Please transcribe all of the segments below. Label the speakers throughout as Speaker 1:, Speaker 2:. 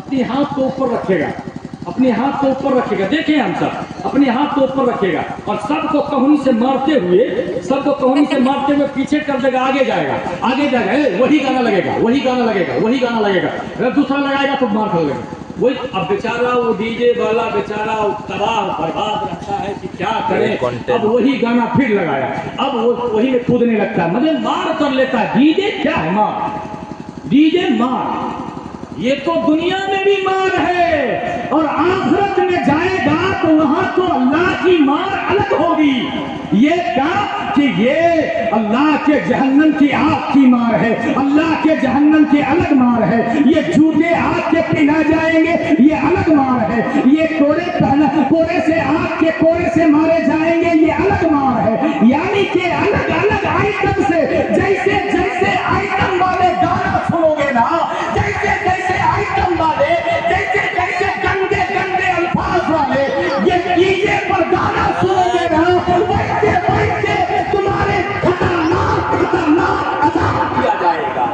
Speaker 1: अपने हाथ को ऊपर रखेगा, अपने हाथ को ऊपर रखेगा, देखें हम सब, अपने हाथ को ऊपर रखेगा और सबको कहुनी से मारते हुए पीछे कर देगा, आगे जाएगा, वही गाना लगेगा, वही गाना लगेगा। अगर दूसरा लगाएगा तो मार कर लेगा। वही अब बेचारा वो डीजे वाला बेचारा तबाह बर्बाद रहता है कि क्या करे। अब वही गाना फिर लगाया, अब वो वही में कूदने लगता है, मतलब मार कर लेता है। डीजे क्या है? मार, डीजे मार। ये तो दुनिया में भी मार है और आखिरत में जाएगा तो वहां तो अल्लाह की मार अलग होगी। ये क्या कि ये अल्लाह के जहन्नम की आग की मार है, अल्लाह के जहन्नम की अलग मार है। ये जूते आग के पिना जाएंगे, ये अलग मार है। ये कोड़े से आग के कोड़े से मारे जाएंगे, ये अलग मार है। यानी कि अलग अलग आइटम से, जैसे जैसे आइटम वाले गाना सुनोगे ना, जैसे जैसे आइटम वाले, जैसे जैसे गंदे गंदे अल्फाज वाले ये डीजे पर गाना सुनोगे ना, वैसे वैसे तुम्हारे खतरनाक खतरनाक अजाब किया जाएगा।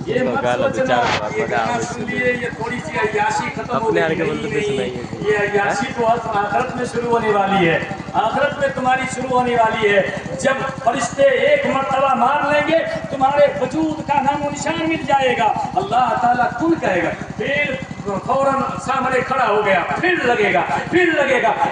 Speaker 1: ये मत सोचना ये गाना सुन लिए ये थोड़ी सी अय्याशी खत्म हो गई, नहीं, ये अय्याशी तो आखिरत में शुरू होने वाली है, आखिरत में तुम्हारी शुरू होने वाली है। जब फरिश्ते एक मर्तबा मार लेंगे तुम्हारे वजूद का नामो निशान मिट जाएगा। अल्लाह ताला कुल कहेगा, फिर फौरन सामने खड़ा हो गया, फिर लगेगा।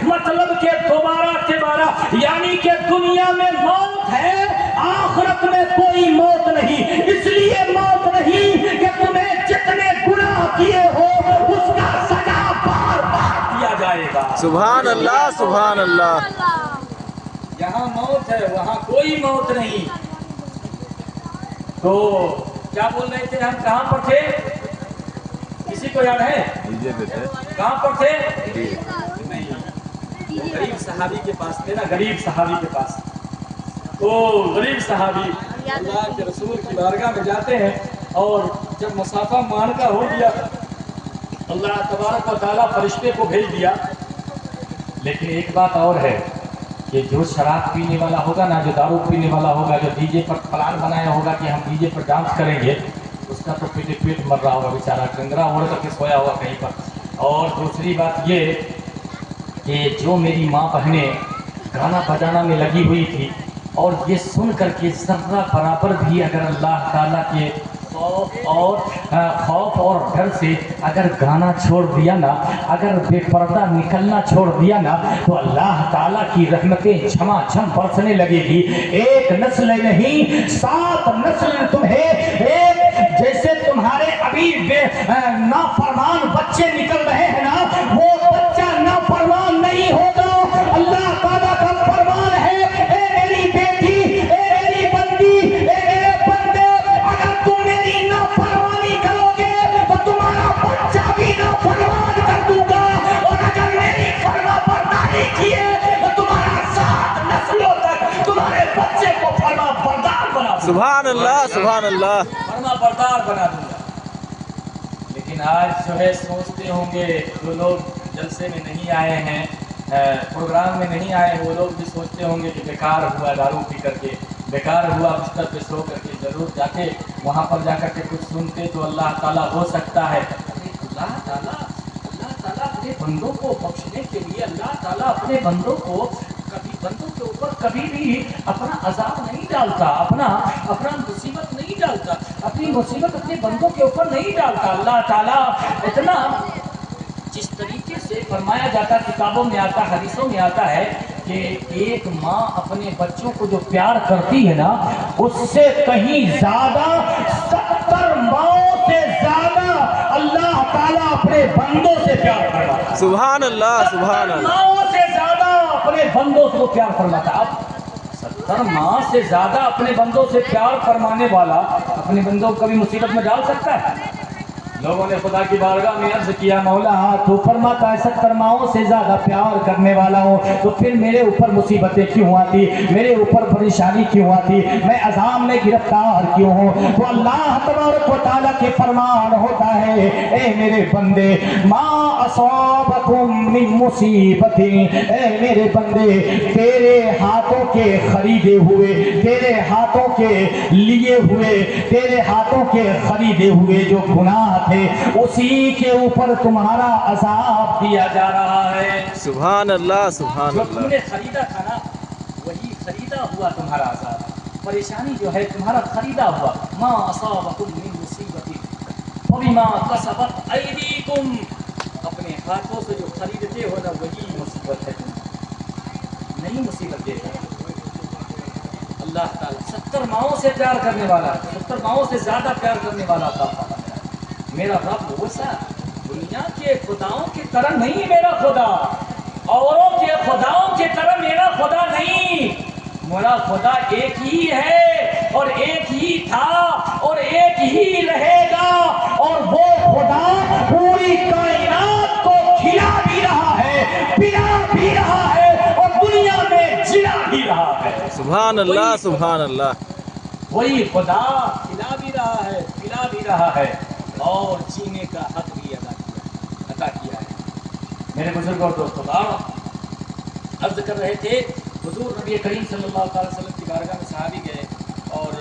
Speaker 1: मतलब के दोबारा, यानी कि दुनिया में मौत है, आखिरत में कोई मौत नहीं। इसलिए मौत नहीं कि तुम्हें जितने गुनाह किए हो उसका सजा बार बार दिया जाएगा।
Speaker 2: सुभान अल्लाह, सुभान अल्लाह।
Speaker 1: यहाँ मौत है, वहाँ कोई मौत नहीं। तो क्या बोल रहे थे हम, कहाँ पर थे? किसी को याद है? कहाँ पर थे? नहीं, गरीब सहाबी के पास थे ना, गरीब सहाबी के पास। तो गरीब सहाबी अल्लाह के रसूल की बारगाह में जाते हैं और जब मुसाफा मानका हो गया, अल्लाह तबारक व तआला फरिश्ते को भेज दिया। लेकिन एक बात और है कि जो शराब पीने वाला होगा ना, जो दारू पीने वाला होगा, जो डीजे पर प्लान बनाया होगा कि हम डीजे पर डांस करेंगे, उसका तो पेट मर रहा होगा बेचारा, गंगरा ओढ़ करके सोया होगा कहीं पर। और दूसरी बात ये कि जो मेरी माँ बहनें गाना बजाना में लगी हुई थी और ये सुन करके ज़र्रा बराबर भी अगर अल्लाह ताला के खौफ और डर से अगर गाना छोड़ दिया ना, अगर बेपर्दा निकलना छोड़ दिया ना, तो अल्लाह ताला की रहमतें झमाझम बरसने लगेगी। एक नस्ल नहीं 7 नस्ल तुम्हें एक जैसे तुम्हारे अभी नाफरमान बच्चे निकल रहे हैं ना, वो बच्चा नाफरमान नहीं होगा। अल्लाह ताला का फरमान है, ए मेरी बेटी, ए मेरी बंदी, ए मेरे बंदे, अगर तुम मेरी नाफरमानी करोगे तो तुम्हारा बच्चा भी नाफरमान कर दूंगा, और अगर मेरी फरमाबरदारी किए तो तुम्हारा 7 नस्लों तक तुम्हारे बच्चे को फरमाबरदार बना दूंगा।
Speaker 2: सुभान अल्लाह, सुभान अल्लाह।
Speaker 1: फरमाबरदार बना दूंगा। लेकिन आज जो है सोचते होंगे जो लोग जलसे में नहीं आए हैं, प्रोग्राम में नहीं आए, वो लोग भी सोचते होंगे कि बेकार हुआ दारू पी करके, बेकार हुआ बिस्तर पे सो करके। जरूर जाके वहाँ पर जा कर के कुछ सुनते तो अल्लाह ताला हो सकता है, अल्लाह ताला अपने बंदों को बख्शने के लिए, अल्लाह ताला अपने बंदों के ऊपर कभी भी अपना अजाब नहीं डालता, अपना मुसीबत नहीं डालता, अपनी मुसीबत अपने बंदों के ऊपर नहीं डालता। अल्लाह ताला इतना, जिस तरीके से फरमाया जाता, किताबों में आता, हदीसों में आता है कि एक माँ अपने बच्चों को जो प्यार करती है ना, उससे कहीं ज्यादा 70 माओं से ज्यादा अल्लाह ताला अपने बंदों से प्यार करता है।
Speaker 2: सुभान अल्लाह, सुभान अल्लाह।
Speaker 1: माओं से ज्यादा अपने बंदों को प्यार फरमाता। अब 70 माँ से ज्यादा अपने बंदों से प्यार फरमाने वाला अपने बंदों को कभी मुसीबत में डाल सकता है? लोगों ने खुदा की बारगाह में अर्ज किया, मौला तो फरमाता है 70 माओं से ज्यादा प्यार करने वाला हूँ, तो फिर मेरे ऊपर मुसीबतें क्यों आती, मेरे ऊपर परेशानी क्यों आती, मैं अज़ाब में गिरफ्तार क्यों हूँ? तो अल्लाह तबारक व तआला के फरमान होता है, ए मेरे बंदे, माँ
Speaker 3: असाबकुम मिन मुसीबतिन, ए मेरे बंदे तेरे हाथों के खरीदे हुए, तेरे हाथों के लिए हुए, तेरे हाथों के खरीदे हुए जो गुनाह थे उसी के ऊपर तुम्हारा अज़ाब दिया जा रहा है।
Speaker 2: सुभान अल्लाह सुभान
Speaker 1: जो
Speaker 2: अल्लाह।
Speaker 1: तुमने खरीदा था ना वही खरीदा हुआ तुम्हारा अज़ाब। परेशानी जो है तुम्हारा खरीदा हुआ। मा असाबकुम मिन मुसीबतिन फबिमा कसबत अयदीकुम, अपने हाथों से जो खरीदते हो ना वही मुसीबत है, नई मुसीबत दे रहा है अल्लाह ताला। 70 माओं से प्यार करने वाला, 70 माओं से ज्यादा प्यार करने वाला था मेरा रब। वैसा दुनिया के खुदाओं की तरह नहीं मेरा खुदा, औरों के खुदाओं की तरह मेरा खुदा नहीं। मेरा खुदा एक ही है और एक ही था और एक ही रहेगा, और वो खुदा पूरी कायनात को खिला भी रहा है, पिला भी रहा है और दुनिया में जिला भी रहा है।
Speaker 2: सुभान अल्लाह सुभान अल्लाह।
Speaker 1: वही खुदा खिला भी रहा है, पिला भी रहा है और जीने का हक भी अदा किया है। मेरे बुजुर्ग और दोस्तों अर्ज कर रहे थे, हुजूर नबी करीम सल्लल्लाहु अलैहि वसल्लम की बारगाह में सहाबी गए और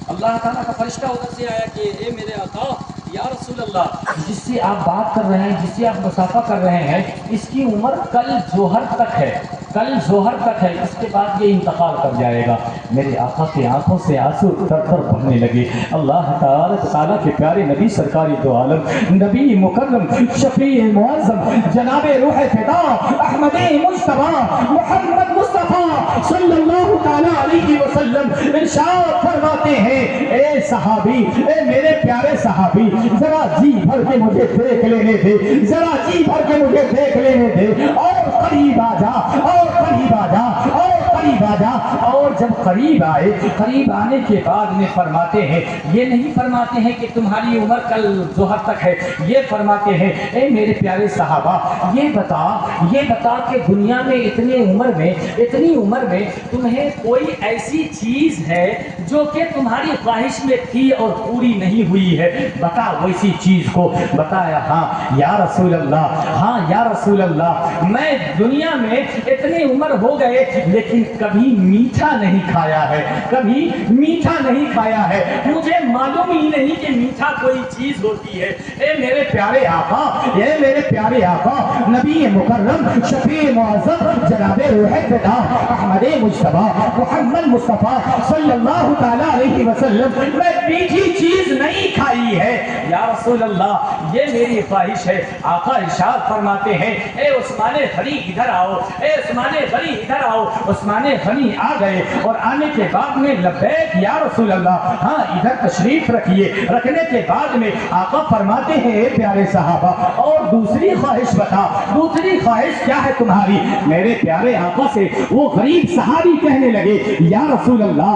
Speaker 1: अल्लाह ताला का फरिश्ता उधर से आया कि ए मेरे आका या रसूल अल्लाह, जिससे आप बात कर रहे हैं, जिससे आप मुसाफा कर रहे हैं, इसकी उम्र कल जोहर तक है, कल जोहर तक है, इसके बाद ये इंतकाल कर जाएगा। मेरे आका की आंखों से आंसू तर बहने लगे। अल्लाह ताला के प्यारे नबी सरकारी दो आलम नबी मुकर्रम शफी मुअज़्ज़म जनाब रूह फिदा अहमद मुस्तफा मोहम्मद मुस्तफा सल्लल्लाहु ताला अलैहि वसल्लम इरशाद फरमाते हैं, ए सहाबी, ए मेरे प्यारे सहाबी, जरा जी भर के मुझे देख लेने दे, जरा जी भर के मुझे देख लेने दे, और करीब आ जा, और करीब आ जा, और करीब आ जा। और जब करीब आए, करीब आने के बाद में फरमाते हैं, ये नहीं फरमाते हैं कि तुम्हारी उम्र कल जोहर तक है, ये फरमाते हैं, ए मेरे प्यारे सहाबा, ये बता कि दुनिया में इतनी उम्र में तुम्हें कोई ऐसी चीज है जो कि तुम्हारी ख्वाहिश में थी और पूरी नहीं हुई है, बता वैसी चीज को। बताया, हाँ या रसूल अल्लाह, हाँ या रसूल अल्लाह, मैं दुनिया में इतनी उम्र हो गए लेकिन कभी मीठा नहीं खाया है, कभी मीठा नहीं खाया है, मुझे मालूम ही नहीं कि मीठा कोई चीज होती है। ए मेरे प्यारे आका, ए मेरे प्यारे आका नबी मुकर्रम शफी मुअज़्ज़म जनाब रूह फिदा अहमद मुस्तफा मोहम्मद मुस्तफा सल्लल्लाहु ताला अलैहि वसल्लम, मैं मीठी चीज नहीं खाई है या रसूल अल्लाह, ये मेरी ख्वाहिश है। आका इरशाद फरमाते हैं, ए उस्माने गनी इधर आओ, ए उस्माने गनी इधर आओ। उस्माने गनी आ गए और आने के बाद में लब्बैक या रसूल अल्लाह, हाँ इधर तशरीफ रखिए। रखने के बाद में आका फरमाते हैं, ए प्यारे सहाबा, और दूसरी ख्वाहिश बता, दूसरी ख्वाहिश क्या है तुम्हारी? मेरे प्यारे आका से वो गरीब सहाबी कहने लगे, या रसूल अल्लाह,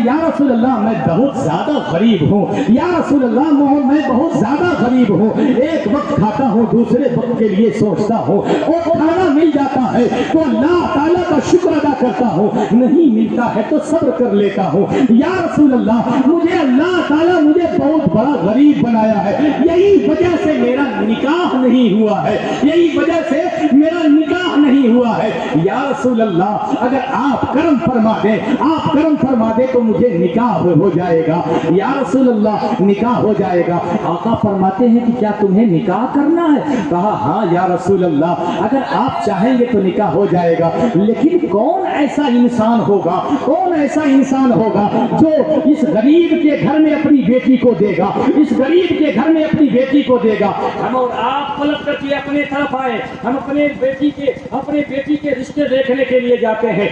Speaker 1: या रसूल अल्लाह, मैं बहुत ज्यादा गरीब हूँ, या रसूल अल्लाह, मैं बहुत ज्यादा गरीब हूँ, एक वक्त खाता हूँ, दूसरे वक्त के लिए सोचता हूँ, और खाना मिल जाता है तो अल्लाह ताला का शुक्र अदा करता हूँ, नहीं मिलता है तो सब्र कर लेता हूँ। या रसूल अल्लाह, मुझे अल्लाह ताला मुझे बहुत बड़ा गरीब बनाया है, यही वजह से मेरा निकाह नहीं हुआ है, यही वजह से मेरा निकाह नहीं हुआ है। या रसूल अल्लाह, अगर आप करम फरमा दे, आप करम फरमा दे तो मुझे निकाह हो जाएगा। या रसूल अल्लाह, निकाह हो जाएगा। आका फरमाते हैं कि क्या तुम्हें निकाह करना है? कहा, हाँ या रसूल अल्लाह, अगर आप चाहेंगे तो निकाह हो जाएगा, लेकिन कौन ऐसा इंसान होगा, कौन ऐसा इंसान होगा जो इस गरीब के घर में अपनी बेटी को देगा, इस गरीब के घर में अपनी बेटी को देगा। हम और आप पलट करके अपने तरफ आए, हम अपने बेटी के रिश्ते देखने के लिए जाते हैं,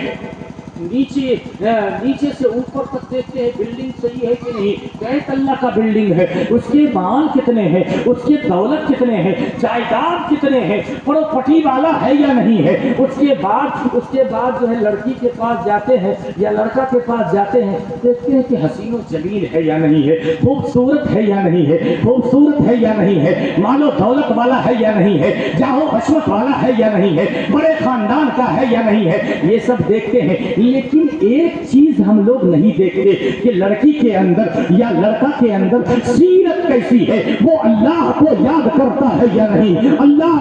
Speaker 1: नीचे से ऊपर तक देखते हैं बिल्डिंग सही है कि नहीं, कई तल्ला का बिल्डिंग है, उसके माल कितने हैं, उसके दौलत कितने हैं, जायदाद कितने हैं, प्रॉपर्टी वाला है या नहीं है। उसके बाद जो है लड़की के पास जाते हैं या लड़का के पास जाते हैं, देखते हैं कि हसीनो जमील है या नहीं है, खूबसूरत है या नहीं है, खूबसूरत है या नहीं है, मालो दौलत वाला है या नहीं है, जाहो हशमत वाला है या नहीं है, बड़े खानदान का है या नहीं है, ये सब देखते हैं।
Speaker 3: लेकिन एक चीज हम लोग नहीं देखते कि लड़की के अंदर या लड़का के अंदर सीरत कैसी है, वो अल्लाह को याद करता है या नहीं, अल्लाह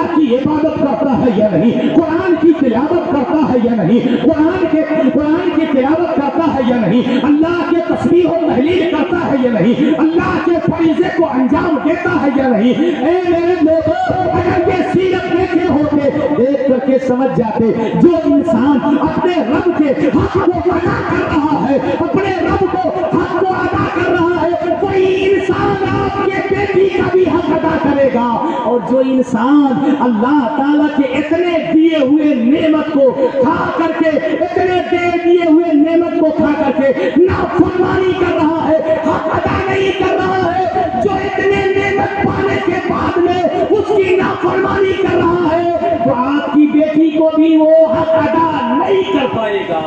Speaker 3: की इबादत करता है या नहीं, कुरान की तिलावत करता है या नहीं, कुरान की तिलावत करता है या नहीं, अल्लाह के तस्बीह और तहलील करता है या नहीं, अल्लाह के फरीज़े को अंजाम देता है या नहीं। ए मेरे लोगों, अगर ये सीरत देखे होते, देख करके समझ जाते, जो इंसान अपने रब के हक को अदा कर रहा है, अपने रब को हक को अदा कर रहा है, कोई इंसान आपके बेटी का भी हक अदा करेगा। और जो इंसान अल्लाह ताला के इतने दिए हुए नेमत को खा करके, इतने दिए हुए नेमत को खा करके नाफरमानी कर रहा है, हक अदा नहीं कर रहा है, जो इतने नेमत पाने के बाद में उसकी नाफरमानी कर रहा है, तो आपकी बेटी को भी वो हक अदा नहीं कर पाएगा,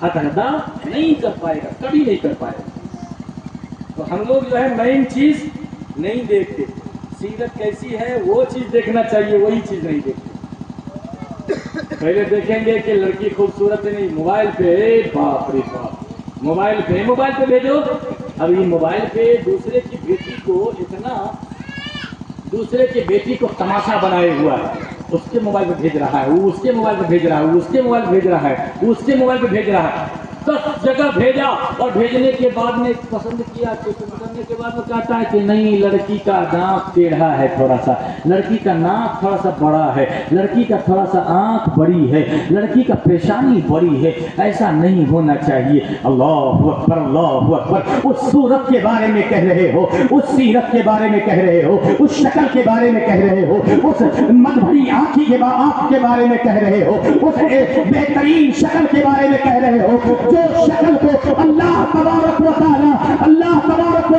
Speaker 3: हक अदा नहीं कर पाएगा, कभी नहीं कर पाएगा। तो हम लोग जो है मेन चीज नहीं देखते, सीरत कैसी है वो चीज देखना चाहिए, वही चीज नहीं देखते। पहले देखेंगे कि लड़की खूबसूरत है, नहीं मोबाइल पे, बाप रे बाप, मोबाइल पे भेजो। अब ये मोबाइल पे दूसरे की बेटी को तमाशा बनाए हुआ है, उसके मोबाइल पे भेज रहा है, वो उसके मोबाइल पे भेज रहा है, उसके मोबाइल पे भेज रहा है, उसके मोबाइल पे भेज रहा है, 10 जगह भेजा। और भेजने के बाद में पसंद किया, तो करने के बाद में कहता है कि नहीं, लड़की का नाक टेढ़ा है, थोड़ा सा लड़की का नाक थोड़ा सा बड़ा है, लड़की का थोड़ा सा आंख बड़ी है, लड़की का पेशानी बड़ी है, ऐसा नहीं होना चाहिए। अल्लाहु अकबर, अल्लाहु अकबर। उस सूरत के बारे में कह रहे हो, उस सीरत के बारे में कह रहे हो, उस शक्ल के बारे में कह रहे हो, उस मधुरी आंख के बारे में कह रहे हो, उस बेहतरीन शक्ल के बारे में कह रहे हो, जो शक्ल को अल्लाह तबारक व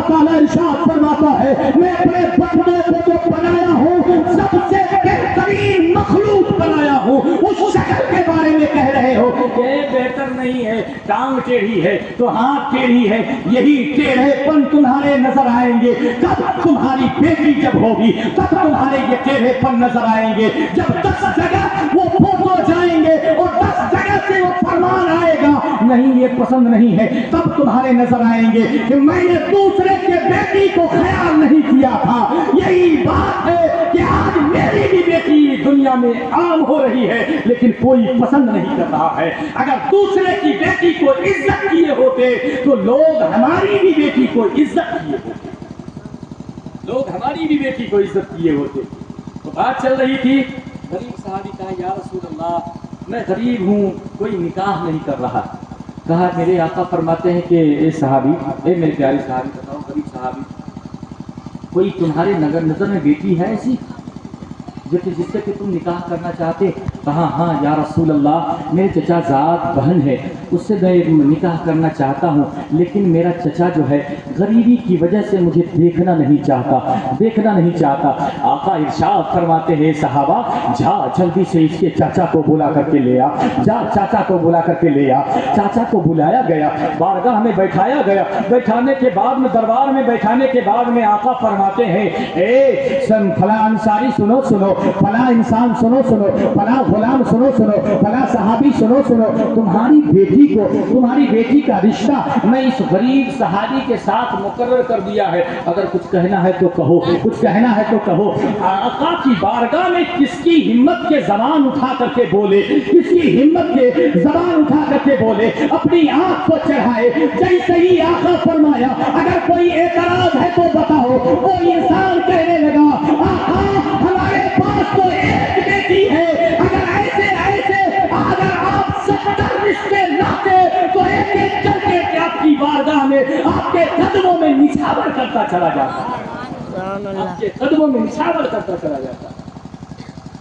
Speaker 3: तआला इरशाद फरमाता है, मैं अपने बंदों को जो बनाया हूँ सबसे बेहतरीन मखलूक बनाया हूँ, उस शक्ल के बारे में कह रहे हो ये बेहतर नहीं है, टांग टेढ़ी है तो हाथ टेढ़ी है, यही टेढ़ेपन तुम्हारे नजर आएंगे। कब तुम्हारी बेटी जब होगी तब तुम्हारे ये टेढ़ेपन नजर आएंगे, जब 10 जगह वो फोटो जाएंगे और 10 जगह से वो फरमान आएगा नहीं ये पसंद नहीं है, तब तुम्हारे नजर आएंगे कि मैंने दूसरे के बेटी को ख्याल नहीं किया था। यही बात है कि आज मेरी भी बेटी दुनिया में आम हो रही है, लेकिन कोई पसंद नहीं कर रहा है। अगर दूसरे की बेटी को इज्जत किए होते तो लोग हमारी भी बेटी को इज्जत किए होते, तो बात चल रही थी, गरीब साहबी कहा या रसूल अल्लाह, मैं गरीब हूँ, कोई निकाह नहीं कर रहा। कहा मेरे आका फरमाते हैं कि ए सहाबी, ए मेरे प्यारे सहाबी, बताओ गरीब सहाबी, कोई तुम्हारे नजर में बेटी है ऐसी जिससे कि तुम निकाह करना चाहते? कहा हाँ या रसूल अल्लाह, मेरे चचा ज़ात बहन है, उससे मैं निकाह करना चाहता हूँ, लेकिन मेरा चचा जो है गरीबी की वजह से मुझे देखना नहीं चाहता। आका इरशाद फरमाते हैं सहाबा, जा जल्दी से इसके चाचा को बुला करके ले आ, चाचा को बुलाया गया, बारगाह में बैठाया गया। बैठाने के बाद में, दरबार में बैठाने के बाद में आका फरमाते हैं, ए फला अंसारी सुनो, फला इंसान सुनो, फला गुलाम सुनो, फला सहाबी सुनो, तुम्हारी बेटी का रिश्ता मैं इस गरीब सहाबी के साथ मुकर्रर कर दिया है। अगर कुछ कहना है तो कहो। आका की बारगाह में किसकी हिम्मत के जबान उठा करके बोले, अपनी आंख को चढ़ाए। जैसे ही आका फरमाया अगर कोई एतराज है तो बताओ, वो इंसान कहने लगा, आका हमारे पास तो एक बेटी है, अगर आप 70 रिश्ते लाते तो एक करके आपकी बारगाह में, आपके कदमों में निछावर करता चला जाता।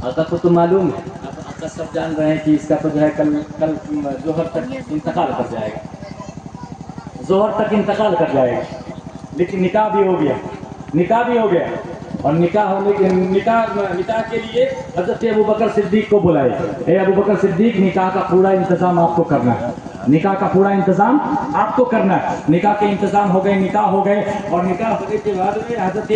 Speaker 3: आका को तो मालूम है, आका सब जान रहे हैं कि इसका तो जो है कल जोहर तक इंतकाल कर जाएगा, लेकिन निकाह भी हो गया। और निकाह के लिए हज़रत अबू बकर सिद्दीक को बुलाए। ए अबू बकर सिद्दीक, निकाह का पूरा इंतजाम आपको करना है, निकाह के इंतजाम हो गए, निकाह हो गए। और निकाह होने के बाद में हज़रत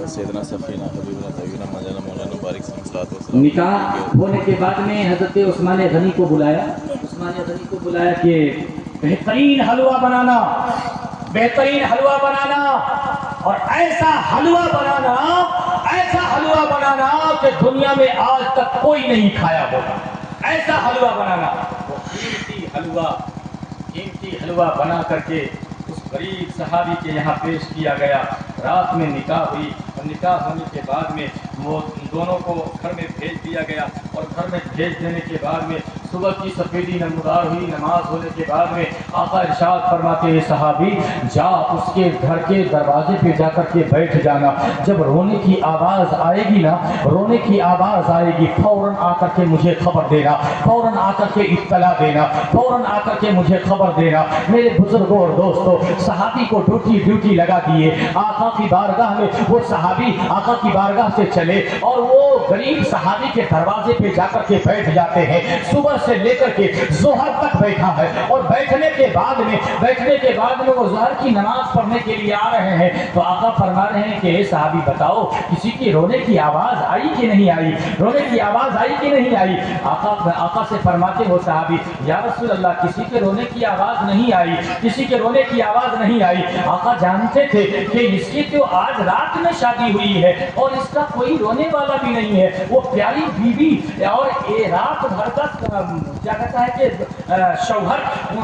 Speaker 2: सैयदना सफ़ीना हबीबना तबीना मौलाना मौलाना बारिक सल्लल्लाहु अलैहि वसल्लम।
Speaker 1: निकाह होने के बाद में हजरत उस्मान गनी को बुलाया। उस्मान गनी को बुलाया कि
Speaker 3: बेहतरीन हलवा बनाना, बेहतरीन हलवा बनाना, और ऐसा हलवा बनाना, ऐसा हलवा बनाना कि दुनिया में आज तक कोई नहीं खाया होगा। ऐसा हलवा बनाना। वो कीमती हलवा बना करके उस गरीब सहाबी के यहाँ पेश किया गया। रात में निकाह हुई और निकाह होने के बाद में वो दोनों को घर में भेज दिया गया, और घर में भेज देने के बाद में सुबह की सफ़ेदी नमदार हुई। नमाज होने के बाद में आका इरशाद फरमाते हैं, सहाबी जा उसके घर के दरवाजे पे जाकर के बैठ जाना। जब रोने की आवाज़ आएगी ना, रोने की आवाज़ आएगी, फ़ौरन आकर के मुझे खबर देना, फ़ौरन आकर के इत्तला देना, फ़ौरन आकर के मुझे खबर देना। मेरे बुजुर्गों और दोस्तों, सहाबी को ड्यूटी लगा दिए। आका की बारगाह में वो सहाबी आका की बारगाह से चले और वो गरीब सहाबी के दरवाजे पे जाकर के बैठ जाते हैं। सुबह से लेकर के जोहर तक बैठा है, और बैठने के बाद में वो जोहर की नमाज पढ़ने के लिए आ रहे हैं। तो आका फरमा रहे हैं कि सहाबी बताओ, किसी की रोने की आवाज़ आई कि नहीं आई? रोने की आवाज़ आई कि नहीं आई? आका से फरमाते हो सहाबी, या रसूल अल्लाह, किसी के रोने की आवाज़ नहीं आई, किसी के रोने की आवाज़ नहीं आई। आका जानते थे कि इसकी तो आज रात में शादी हुई है और इसका कोई रोने वाला भी नहीं है। वो प्यारी बीवी और ये रात भर का क्या कहता है कि शौहर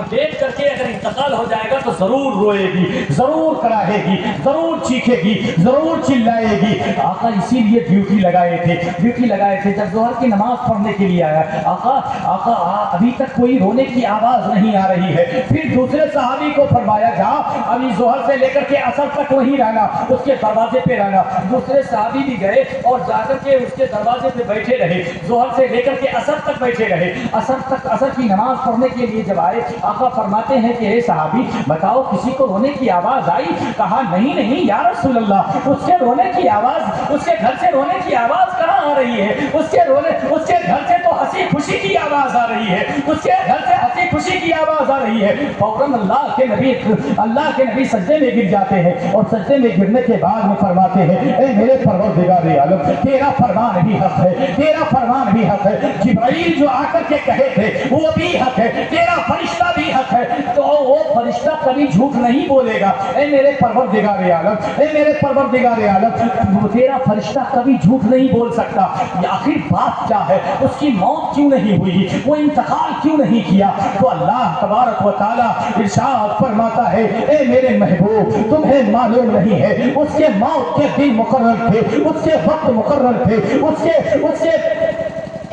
Speaker 3: देख करके अगर इंतकाल हो जाएगा तो जरूर रोएगी, जरूर कराहेगी, जरूर चीखेगी, जरूर चिल्लाएगी। आका इसीलिए ड्यूटी लगाए थे। जब जोहर की नमाज पढ़ने के लिए आया, आका अभी तक कोई रोने की आवाज नहीं आ रही है। फिर दूसरे सहाबी को फरमाया, जा अभी जोहर से लेकर के असर तक वहीं रहना, उसके दरवाजे पे रहना। दूसरे सहाबी भी गए और जाकर के उसके दरवाजे पे बैठे रहे, जोहर से लेकर के असर तक बैठे रहे। असर की नमाज पढ़ने के लिए जब आए, आका फरमाते हैं कि हे सहाबी बताओ, किसी को रोने की आवाज आई? कहा नहीं या रसूल अल्लाह, उसके रोने की आवाज, उसके घर से रोने की आवाज कहाँ आ रही है? उसके घर से तो हंसी खुशी की आवाज आ रही है, उसके घर से हंसी खुशी की आवाज आ रही है। फौरन अल्लाह के नबी सज्जे में गिर जाते हैं, और सज्जे में गिरने के बाद में फरमाते हैं, ए मेरे परवरदिगार आलम, तेरा फरमान भी हक है, तेरा फरमान भी हक है। जिब्राइल जो आकर के कहे थे वो भी हक है, तेरा फरिश्ता भी हक है। तो वो फरिश्ता कभी झूठ नहीं बोलेगा। ए मेरे परवरदिगार आलम, ए मेरे परवरदिगार आलम, तेरा फरिश्ता कभी झूठ नहीं बोल सकता। आखिर बात क्या है? उसकी मौत क्यों नहीं हुई? वो इंतकाल क्यों नहीं किया? तो अल्लाह तबारक व तआला इरशाद फरमाता है, ए मेरे महबूब, तुम्हें मालूम नहीं है उसके मौत के दिन मुकर्रर थे, उसके वक्त मुकर्रर थे, उसके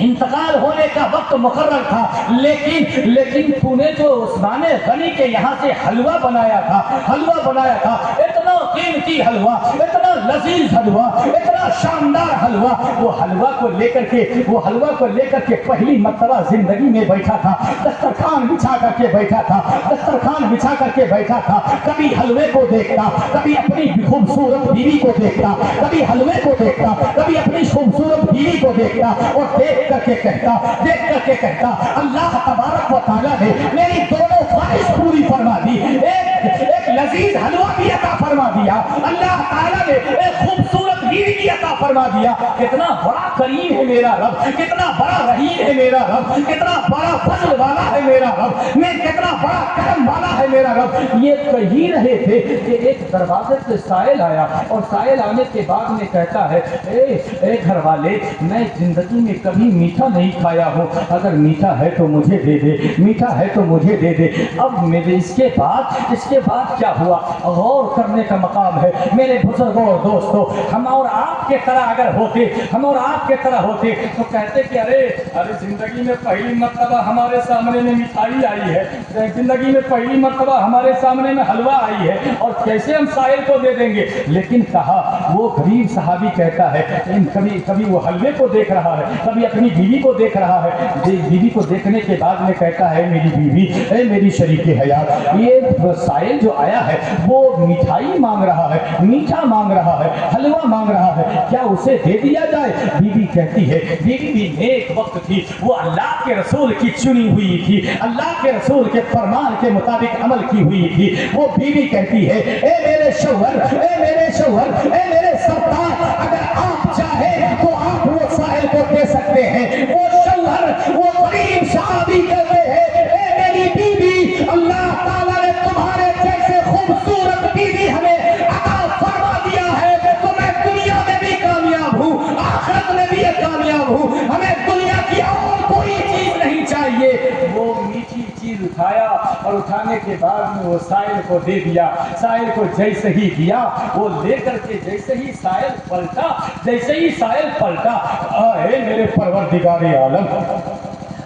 Speaker 3: इंतकाल होने का वक्त मुकर्रर था। लेकिन तूने जो उस्मान गनी के यहाँ से हलवा बनाया था, इतना कीमती हलवा, इतना लजीज हलवा, इतना शानदार हलवा, वो हलवा को लेकर के पहली मर्तबा जिंदगी में बैठा था, दस्तरखान बिछा करके बैठा था। कभी हलवे को देखता, कभी अपनी खूबसूरत बीवी को देखता, कभी हलवे को देखता, कभी अपनी खूबसूरत बीवी को देखता, और देख करके कहता अल्लाह तबारक व तआला ने मेरी दोनों ख्वाहिश पूरी फरमा दी। एक लजीज हलवा भी अता फरमा दिया, अल्लाह ताला ने एक खूबसूरत बीवी भी अता फरमा दिया। कितना बड़ा करीम है मेरा रब, कितना बड़ा रहीम है मेरा रब, कितना बड़ा फजल वाला है मेरा रब, मैं कितना बड़ा करम वाला है मेरा रब। ये कह ही रहे थे कि एक दरवाजे से साइल आया, और साइल आने के बाद में कहता है, ए घर वाले, मैं जिंदगी में कभी मीठा नहीं खाया हूँ, अगर मीठा है तो मुझे दे दे, मीठा है तो मुझे दे दे। अब मेरे इसके बाद क्या हुआ, गौर करने का मकाम है। मेरे बुजुर्गों और दोस्तों, हम और आपके तरह अगर होते, तो कहते कि अरे जिंदगी में पहली मर्तबा हमारे सामने में मिठाई आई है, जिंदगी में पहली मर्तबा हमारे सामने में हलवा आई है, और कैसे हम साहिल को दे देंगे। लेकिन कहा, वो गरीब सहाबी कहता है, कभी वो हलवे को देख रहा है, कभी अपनी बीवी को देख रहा है। बीवी को देखने के बाद में कहता है, मेरी बीवी, मेरी शरीके हयात, ये साहिल जो आया है वो मिठाई मांग रहा है, मीठा मांग रहा है, हलवा मांग रहा है, क्या उसे दे दिया जाए? बीवी कहती है, बीवी भी नेक वक्त थी, वो अल्लाह के रसूल की चुनी हुई थी, अल्लाह के रसूल के फरमान के मुताबिक अमल की हुई थी। वो बीवी कहती है, ए मेरे शौहर, ए मेरे शौहर, ए मेरे सरदार, अगर आप चाहे तो आप वो साहिल को दे सकते हैं। वो शौहर, वो गरीब सहाबी कहते हैं, ए मेरी बीवी, अल्लाह ताला ने तुम्हारे जैसे खूबसूरत बीवी हमें अता फरमा दिया है, तो मैं दुनिया में भी कामयाब हूँ, आखिरत में भी कामयाब हूँ, हमें दुनिया की और कोई चीज नहीं चाहिए। वो मीठी चीज उठाया और उठाने के बाद में वो साहिल को दे दिया। साहिल को जैसे ही दिया, वो लेकर के जैसे ही साहिल पलटा, जैसे ही साहिल पलटा, आए मेरे परवरदिगारे आलम,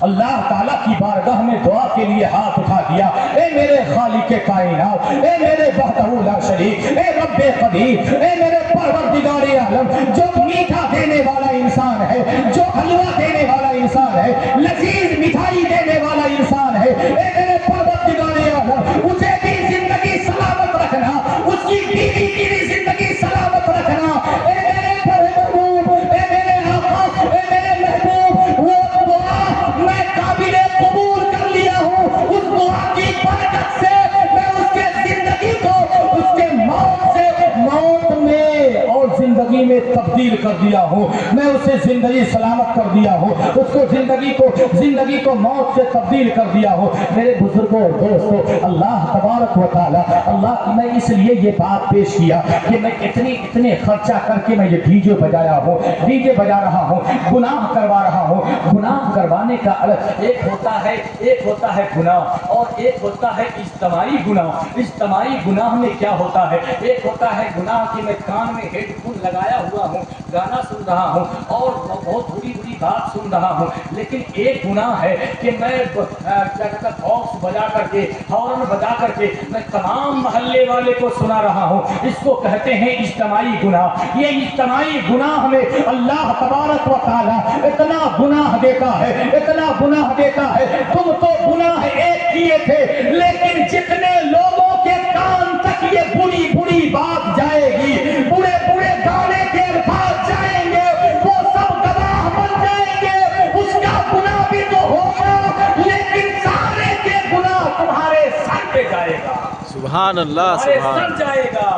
Speaker 3: अल्लाह ताला की बारगाह में दुआ के लिए हाथ उठा दिया। ए मेरे खालिके कायनात, ए मेरे वहदहू ला शरीक, ए रब्बे कदीर, ए मेरे परवरदिगारे आलम, जो मीठा देने वाला इंसान है, जो हलवा देने वाला इंसान है, लजीज मिठाई देने वाला इंसान है, ए मेरे परवरदिगारे आलम, उसे भी जिंदगी सलामत रखना, उसकी बीवी की भी जिंदगी सलामत रखना। ए मेरे महबूब, ए मेरे आका, ए मेरे महबूब, वो दुआ मैं काबिले कबूल कर लिया हूँ। उस दुआ की बरकत से मैं उसके जिंदगी को उसके मौत से मौत में और जिंदगी में तब्दील कर दिया हूँ। मैं उसे जिंदगी सलामत कर दिया हूँ, उसको जिंदगी को मौत से तब्दील कर दिया हूँ। मेरे बुजुर्गों और दोस्तों, अल्लाह तबारक व तआला, अल्लाह, मैं इसलिए ये बात पेश किया कि मैं इतने खर्चा करके मैं ये डीजे बजाया हूँ, डीजे बजा रहा हूँ, गुनाह करवा रहा हूँ। गुनाह करवाने का अलग एक होता है गुनाह और एक होता है इज्तमाई गुनाह। इज्तमाई गुनाह में क्या होता है? एक होता है गुनाह कि मैं कान में हेडफोन लगाया हुआ हूँ, गाना सुन रहा हूँ और बहुत बुरी बात सुन रहा हूँ। लेकिन एक गुनाह है कि मैं क्या कहता बॉक्स बजा करके, हॉर्न बजा करके मैं तमाम मोहल्ले वाले को सुना रहा हूँ। इसको कहते हैं इज्तमाई गुनाह। ये इज्तमाई गुनाह में अल्लाह तबारक व तआला इतना गुनाह देता है, इतना गुनाह देता है। तुम तो गुनाह एक किए थे, लेकिन जितने लोगों के कान तक ये बुरी बुरी बात जाएगी, बुरे बुरे गाने के अल्फाज जाएंगे, वो सब गवाह बन जाएंगे। उसका गुनाह भी तो होगा, लेकिन सारे के गुनाह तुम्हारे सर पे जाएगा।
Speaker 2: सुभान अल्लाह,
Speaker 3: तुम्हारे
Speaker 2: सुभान
Speaker 3: सर जाएगा।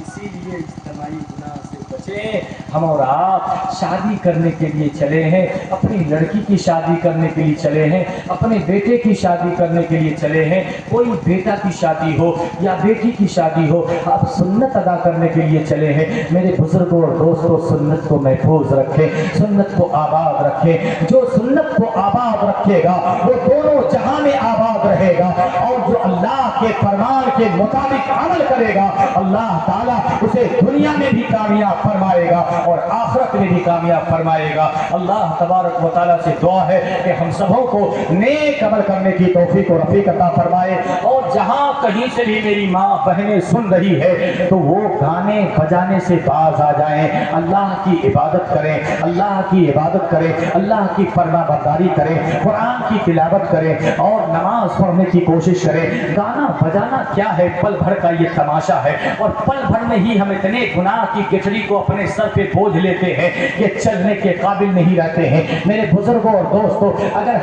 Speaker 3: इसीलिए इज्तिमाई गुनाह से बचें। हम और आप शादी करने के लिए चले हैं, अपनी लड़की की शादी करने के लिए चले हैं, अपने बेटे की शादी करने के लिए चले हैं। कोई बेटा की शादी हो या बेटी की शादी हो, आप सुन्नत अदा करने के लिए चले हैं। मेरे बुजुर्गों और दोस्तों, सुन्नत को महफूज रखें, सुन्नत को आबाद रखें। जो सुन्नत को आबाद रखेगा वो दोनों जहां में आबाद रहेगा, और जो अल्लाह के फरमान के मुताबिक अमल करेगा, अल्लाह ताला उसे दुनिया में भी कामयाब फरमाएगा और आखिरत में भी कामयाब फरमाएगा। अल्लाह तबारक व तआला से दुआ है कि हम सबों को नेक अमल करने की तौफीक और रफ़ीक अता फरमाए। और जहां कहीं से भी मेरी माँ बहनें सुन रही है तो वो गाने बजाने से बाज आ जाएं, अल्लाह की इबादत करें, अल्लाह की इबादत करें, अल्लाह की फरमाबरदारी करें, कुरान की तिलावत करें और नमाज पढ़ने की कोशिश करें। गाना बजाना क्या है? पल भर का ये तमाशा है, और पल भर में ही हम इतने गुनाह की गिठरी को अपने सर पे बोझ लेते हैं कि चलने के काबिल नहीं रहते हैं। मेरे बुजुर्गों और दोस्तों, अगर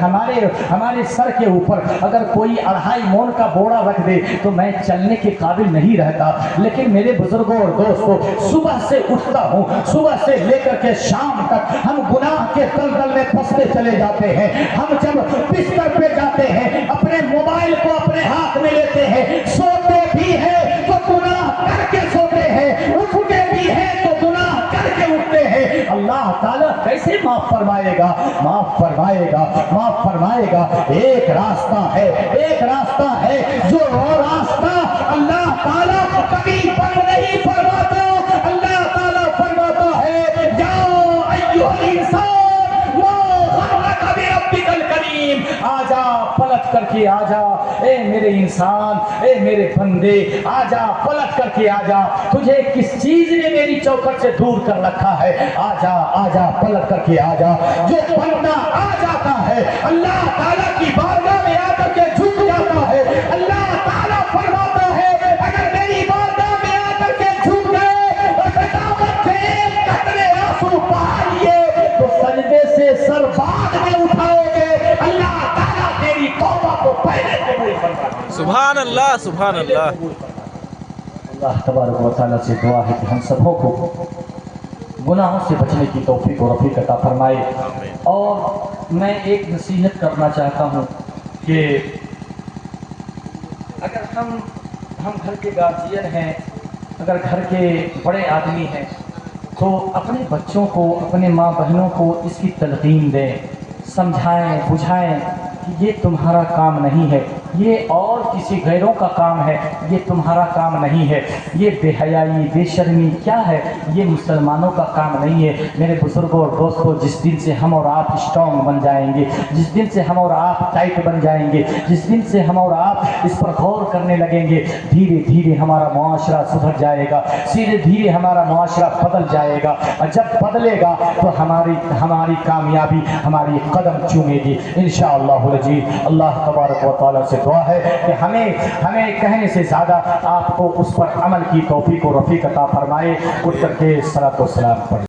Speaker 3: हमारे सर के ऊपर अगर कोई 2.5 मोन का बोरा रख दे तो मैं चलने के काबिल नहीं रहता। लेकिन मेरे बुजुर्गों और दोस्तों, सुबह से उठता हूँ, सुबह से लेकर के शाम तक हम गुनाह के दलदल में फंसते चले जाते हैं। हम जब बिस्तर पे जाते हैं, अपने मोबाइल को अपने हाथ में लेते हैं, सोते भी हैं तो गुनाह करके सोते हैं, उठते भी हैं तो गुनाह करके उठते हैं। अल्लाह ताला कैसे माफ फरमाएगा? माफ फरमाएगा, माफ फरमाएगा। एक रास्ता है, एक रास्ता है, जो रास्ता अल्लाह ताला कभी बंद नहीं फरमाता। अल्लाह ताला फरमाता है, जाओ अय्युहल इंसान मा गर्रका बिरब्बिकल करीम, आजा, पलट करके आजा, ए मेरे इंसान, ए मेरे बंदे, आजा, पलट करके आजा। तुझे किस चीज ने मेरी चौखट से दूर कर रखा है? आजा, आजा, पलट करके आजा। जो बंदा आ जाता है, अल्लाह ताला की बारगाह में आकर के झुक जाता है, अल्लाह ताला फरमाता है, अगर मेरी बारगाह में आकर के झुक गए तो क़यामत के एक कबूल फरमाए।
Speaker 2: सुभान अल्लाह, सुभान अल्लाह।
Speaker 3: अल्लाह तबारक व तआला से दुआ है कि हम सबों को गुनाहों से बचने की तौफीक और रफ़ीक अता फरमाए।
Speaker 2: आमीन।
Speaker 3: और मैं एक नसीहत करना चाहता हूँ कि अगर हम घर के गार्जियन हैं, अगर घर के बड़े आदमी हैं, तो अपने बच्चों को, अपने माँ बहनों को इसकी तलक़ीन दें, समझाएं, बुझाएं कि ये तुम्हारा काम नहीं है, ये और किसी गैरों का काम है, ये तुम्हारा काम नहीं है। ये बेहयाई, बेशर्मी क्या है, ये मुसलमानों का काम नहीं है। मेरे बुजुर्गों और दोस्तों, जिस दिन से हम और आप स्ट्रॉन्ग बन जाएंगे, जिस दिन से हम और आप टाइट बन जाएंगे, जिस दिन से हम और आप इस पर गौर करने लगेंगे, धीरे धीरे हमारा मुआशरा सुधर जाएगा, धीरे धीरे हमारा मुआशरा बदल जाएगा। और जब बदलेगा तो हमारी कामयाबी हमारी कदम चूमेगी इंशाअल्लाह अज़ीज़। अल्लाह तबारक व तआला से दुआ है कि हमें कहने से ज़्यादा आपको उस पर अमल की तौफीक और रफ़ीक अता फरमाए। उठ करके सलातो सलाम पढ़े।